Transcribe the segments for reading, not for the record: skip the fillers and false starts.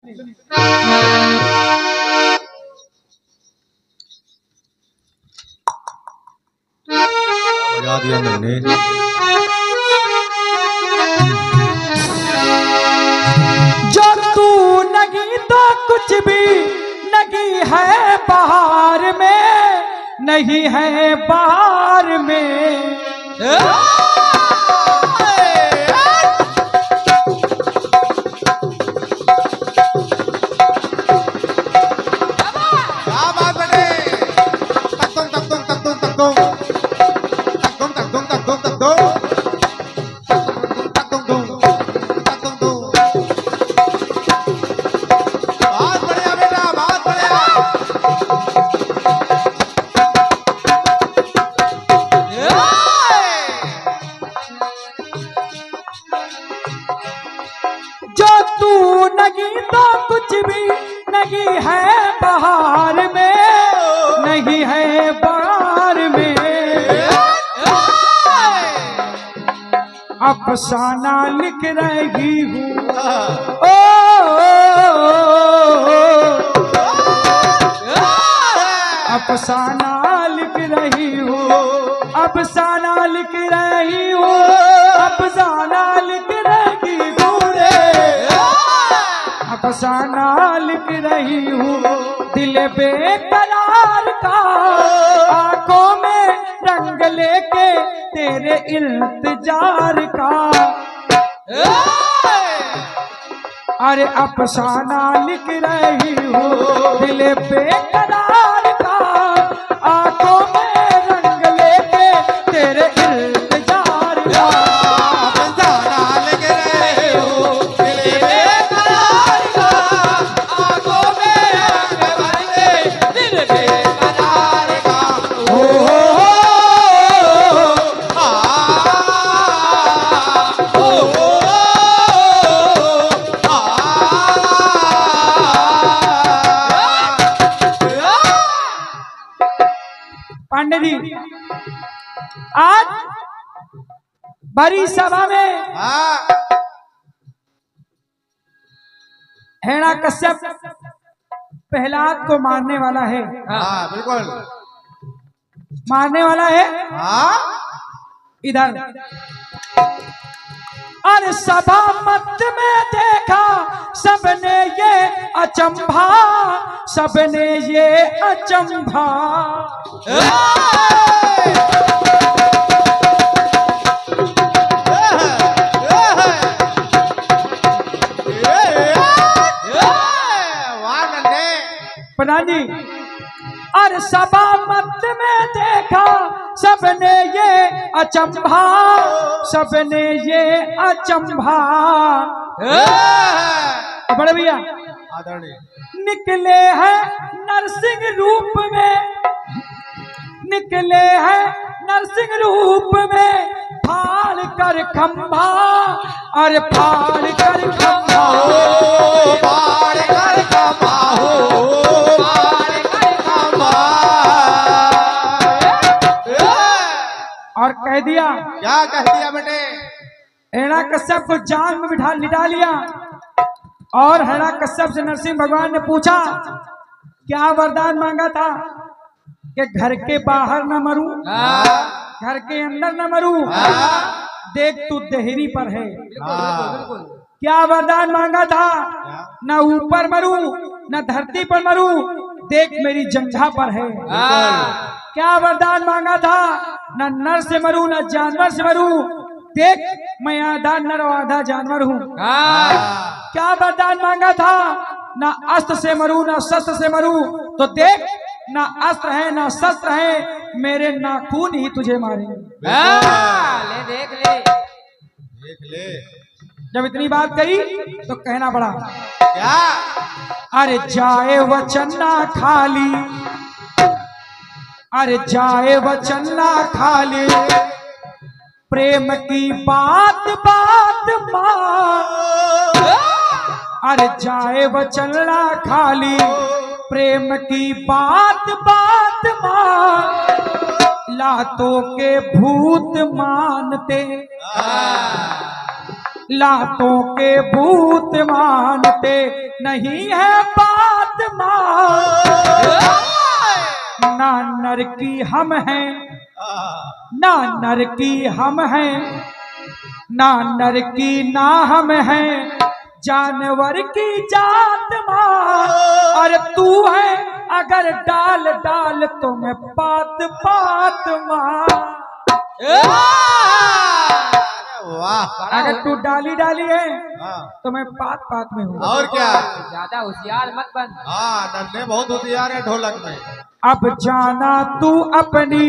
बजा दिया मैंने। जो तू नहीं तो कुछ भी नहीं है बाहर में, नहीं है बाहर में। जो तू नहीं तो कुछ भी नहीं है बाहर में, नहीं है बाहर में। अफसाना लिख रही हूँ ओ, अफसाना लिख रही हूँ, अफसाना लिख रही हूँ, अफसाना लिख रही हूँ रे, अफसाना लिख रही हूँ। दिल बेकरार का आंखों में रंग लेके तेरे इंतजार का, अरे अफसाना लिख रही हूँ। दिल बेकरार का आंखों में रंग लेके तेरे इंतजार का, अफसाना लिख रही हूँ। दिल बेकरार का आंखों में रंग भर के, दिल बेकरार का। पांडे जी आज बड़ी सभा में हिरण्यकश्यप प्रहलाद को मारने वाला है। बिल्कुल मारने वाला है। इधर और सभा मध्य में देखा सबने ये अचंभा, सबने ये अचंभा। प्रधान जी और सभा मध्य में देखा सबने ये अचंभा, सबने ये अचंभा। बड़े भैया निकले हैं नरसिंह रूप में, निकले हैं नरसिंह रूप में, फाड़ कर खंभा, और फाड़ कर खंभा, फाड़ कर खंभा हो, फाड़ कर खंभा। और कह दिया, क्या कह दिया बेटे? हिरण्यकश्यप को जान में बिठा लिटा लिया। और हिरण्यकश्यप से नरसिंह भगवान ने पूछा क्या वरदान मांगा था कि घर के बाहर न मरूं, घर के अंदर न मरूं, देख तू देहरी पर है। क्या वरदान मांगा था? न ऊपर मरूं न धरती पर मरूं, देख मेरी जंघा पर है। क्या वरदान मांगा था? न नर से मरूं न जानवर से मरूं, देख मैं आधा नर और आधा जानवर हूँ। क्या वरदान मांगा था? न अस्त्र से मरूं न शस्त्र से मरूं, तो देख न अस्त्र है न शस्त्र है, मेरे नाखून ही तुझे मारेंगे। ले देख ले, देख ले। जब इतनी बात कही तो कहना पड़ा क्या? अरे जाए वचन ना खाली, अरे जाए वचन ना खाली, प्रेम की बात बात मान। अरे जाए वचन ना खाली, प्रेम की बात बात मान। लातों के भूत मानते, लातों के भूत मानते, नहीं है बात मान, ना नर की हम हैं, ना नर की हम हैं, ना नर की ना हम हैं, जानवर की जात मां। और तू है अगर डाल डाल तो मैं पात पात मां। वाह। अगर तू डाली डाली है हाँ। तो मैं पात पात में हूँ। और क्या। ज्यादा होशियार मत बन। हाँ, नन्हे बहुत होशियार है ढोलक में। अब जाना तू अपनी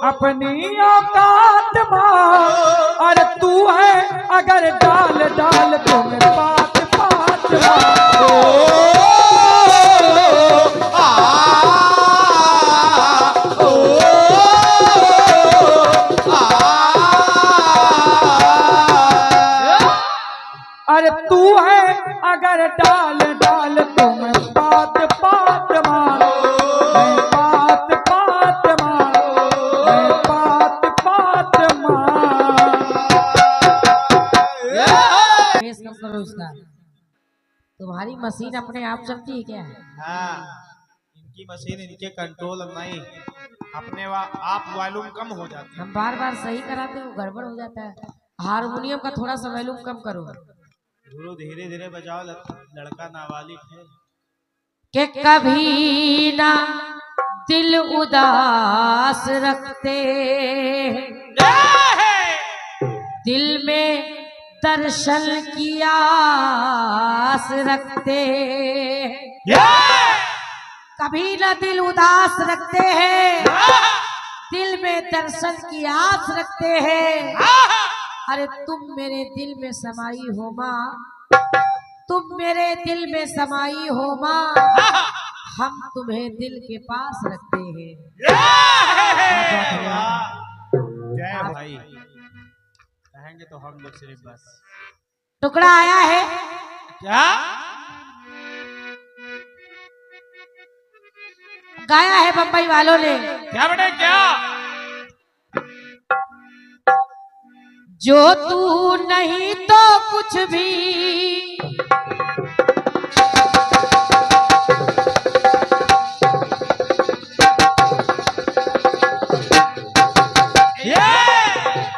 अपनी औकात मां। और तू है अगर डाल डाल तो मैं पात पात मां। अरे तू है अगर डाल डाल तो मैं पात पात मार, मैं पात पात मार, मैं पात पात मार। फेस कम करो उसका। तुम्हारी मशीन अपने आप चलती है क्या? हाँ, इनकी मशीन इनके कंट्रोल नहीं, अपने आप वॉल्यूम कम हो जाती है। हम बार बार सही कराते हो, गड़बड़ हो जाता है। हारमोनियम का थोड़ा सा वॉल्यूम कम करो। गुरु धीरे धीरे बजाओ, लड़का नाबालिग है। कि कभी ना दिल उदास रखते, दिल में दर्शन की आस रखते, कभी ना दिल उदास रखते हैं, दिल में दर्शन की आस रखते हैं। अरे तुम मेरे दिल में समाई हो माँ, तुम मेरे दिल में समाई हो माँ, हम तुम्हें दिल के पास रखते हैं। जय भाई, कहेंगे तो हम लोग सिर्फ बस। टुकड़ा आया है क्या गाया है बम्बई वालों ने। क्या बेटे क्या? जो तू नहीं तो कुछ भी,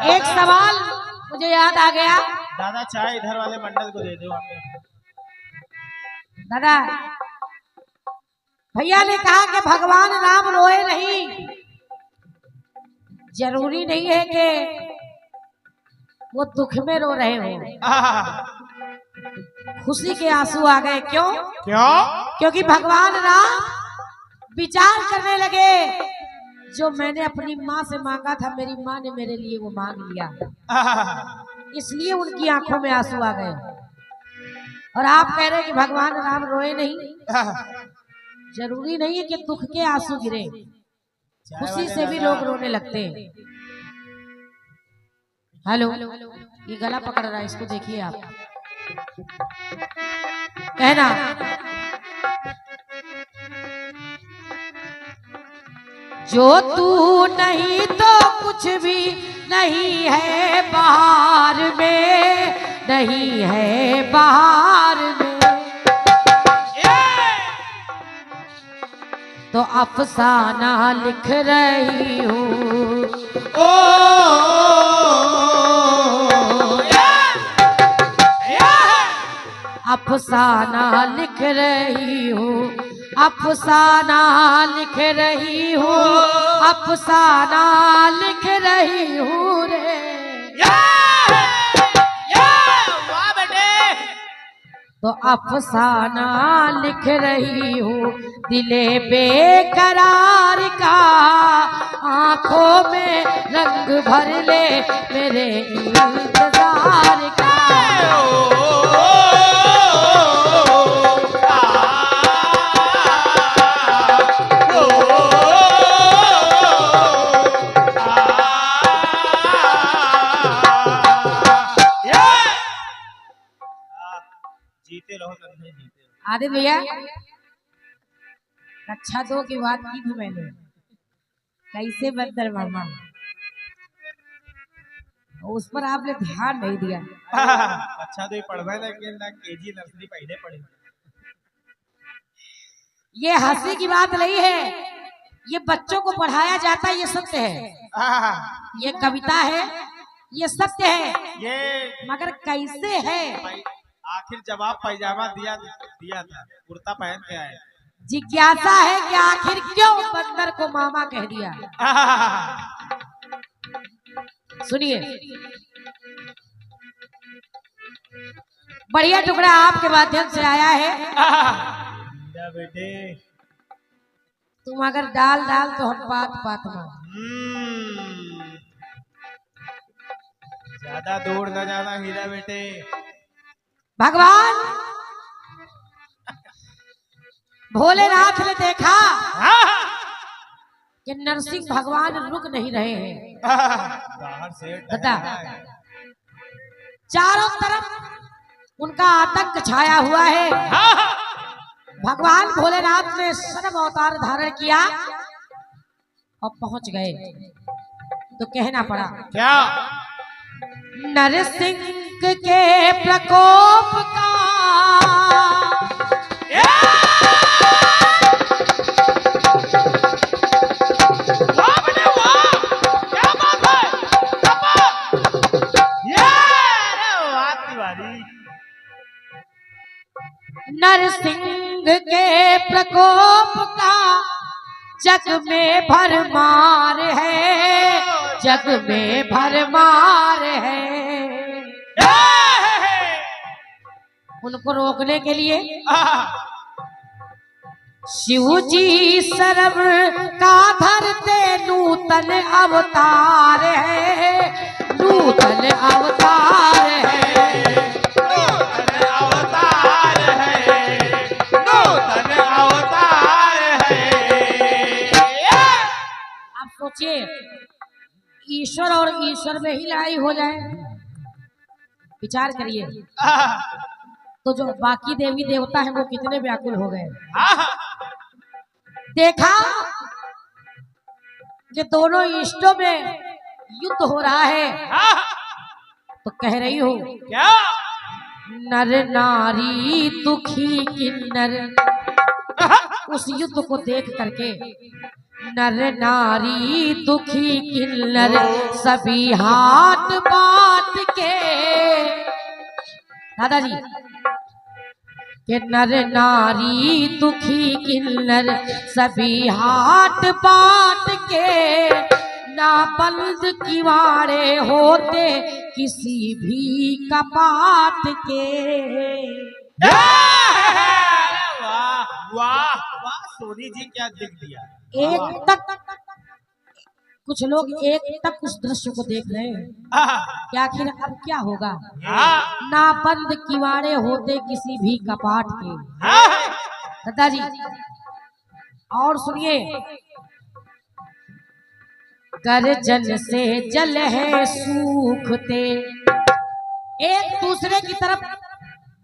एक सवाल मुझे याद आ गया। दादा चाय इधर वाले मंडल को दे दो। दादा, भैया ने कहा कि भगवान राम रोए नहीं। जरूरी नहीं है कि वो दुख में रो रहे हो, खुशी के आंसू आ गए। क्यों? क्यों? क्योंकि भगवान राम विचार करने लगे, जो मैंने अपनी माँ से मांगा था, मेरी माँ ने मेरे लिए वो मांग लिया, इसलिए उनकी आंखों में आंसू आ गए। और आप कह रहे हैं कि भगवान राम रोए नहीं। जरूरी नहीं है कि दुख के आंसू गिरे, खुशी से भी लोग रोने लगते हैं। हेलो, ये गला पकड़ रहा है, इसको देखिए आप। कहना जो तू नहीं तो कुछ भी नहीं है बाहर में, नहीं है बाहर में। तो अफसाना लिख रही हूँ, अफसाना लिख रही हूँ, अफसाना लिख रही हूँ, अफसाना लिख रही हूँ रे। तो अफसाना लिख रही हूँ, दिले बेकरार का, आंखों में रंग भर ले मेरे इंतजार का। जीते रहो तन्ने जीते रहो। आदि भैया, कक्षा 2 की बात की थी मैंने, कैसे बंदर मामा, उस पर आपने ध्यान नहीं दिया। अच्छा तो ये पढ़वे लेकिन ना केजी नर्सरी पहले पढ़े। ये हंसी की बात नहीं है, ये बच्चों को पढ़ाया जाता है, ये सत्य है। ये कविता है, ये सत्य है। ये मगर कैसे है? आखिर जवाब पैजामा दिया था, कुर्ता पहन के आए। जिज्ञासा है कि आखिर क्यों बंदर को मामा कह दिया। सुनिए, बढ़िया टुकड़ा आपके माध्यम से आया है। बेटे तुम अगर डाल तो हम बात में ज्यादा दूर न जाना हीरा बेटे। भगवान भोलेनाथ ने देखा कि नरसिंह भगवान रुक नहीं रहे हैं। बाहर से बता, चारों तरफ उनका आतंक छाया हुआ है। भगवान भोलेनाथ ने सर्व अवतार धारण किया और पहुंच गए तो कहना पड़ा क्या? नरसिंह के प्रकोप का नरसिंह के प्रकोप का जग में भरमार है, जग में भरमार है। उनको रोकने के लिए शिव जी सर्व का धरते नूतन अवतार है, नूतन अवतार है, नूतन अवतार है, नूतन अवतार है। आप सोचिए, ईश्वर और ईश्वर में ही लड़ाई हो जाए। विचार करिए तो जो बाकी देवी देवता हैं वो कितने व्याकुल हो गए। देखा कि दोनों इष्टों में युद्ध हो रहा है तो कह रही हूँ क्या? नर नारी दुखी किन्नर। उस युद्ध को देख करके नर नारी दुखी किन्नर सभी हाथ बात के, दादाजी, कि नर नारी दुखी किन्नर सभी हाथ बात के, ना बंद किवाड़े होते किसी भी कपाट के। वाह वाह वाह, सोनी जी क्या दिख दिया। एक तक कुछ लोग एक तक उस दृश्य को देख रहे हैं कि आखिर अब क्या होगा। ना बंद किवाड़े होते किसी भी कपाट के। दादाजी और सुनिए, गर्जन से जल है सूखते, एक दूसरे की तरफ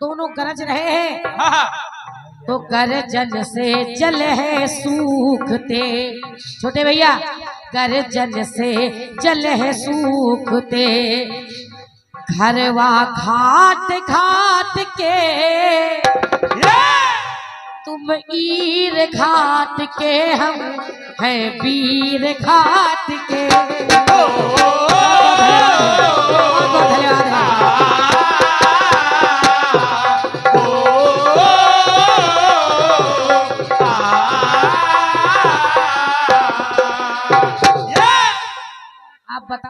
दोनों गरज रहे हैं तो गर्जन से जल है सूखते। छोटे भैया, गर्जन से जल है सूखते, घरवा घाट घाट के, तुम ईर घाट के, हम हैं वीर घाट के। आप बता।